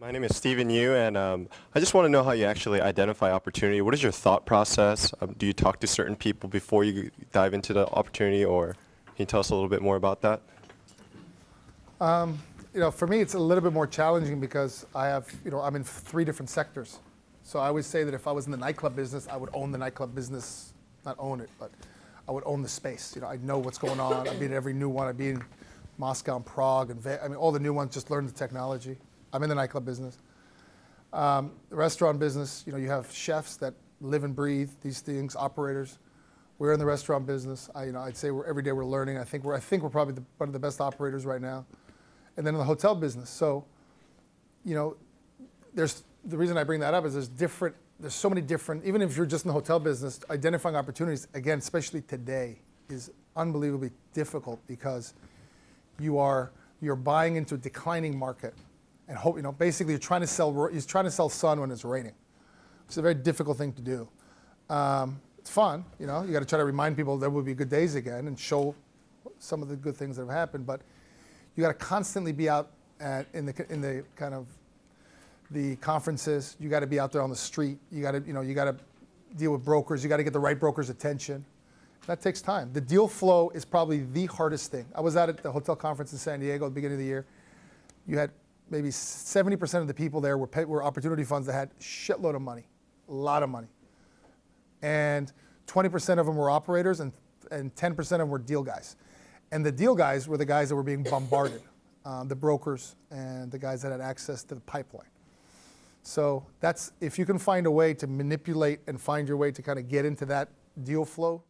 My name is Stephen Yu, and I just want to know how you actually identify opportunity. What is your thought process? Do you talk to certain people before you dive into the opportunity, or can you tell us a little bit more about that? For me, it's a little bit more challenging because I'm in three different sectors. So I always say that if I was in the nightclub business, I would own the nightclub business, not own it, but I would own the space. I'd know what's going on. I'd be in every new one. I'd be in Moscow and Prague, and all the new ones, just learn the technology. I'm in the nightclub business. The restaurant business, you have chefs that live and breathe these things, operators. We're in the restaurant business. I'd say every day we're learning. I think we're probably one of the best operators right now. And then in the hotel business. So, there's the reason I bring that up is there's so many different, even if you're just in the hotel business, identifying opportunities, again, especially today, is unbelievably difficult because you're buying into a declining market. And basically you're trying to sell sun when it's raining. It's a very difficult thing to do. It's fun, you got to try to remind people there will be good days again and show some of the good things that have happened. But you got to constantly be out in the kind of the conferences. You got to be out there on the street. You got to deal with brokers. You got to get the right broker's attention. That takes time. The deal flow is probably the hardest thing. I was out at the hotel conference in San Diego at the beginning of the year. You had maybe 70% of the people there were opportunity funds that had a shitload of money, a lot of money. And 20% of them were operators and 10% of them were deal guys. And the deal guys were the guys that were being bombarded, the brokers and the guys that had access to the pipeline. So if you can find a way to manipulate and find your way to kind of get into that deal flow,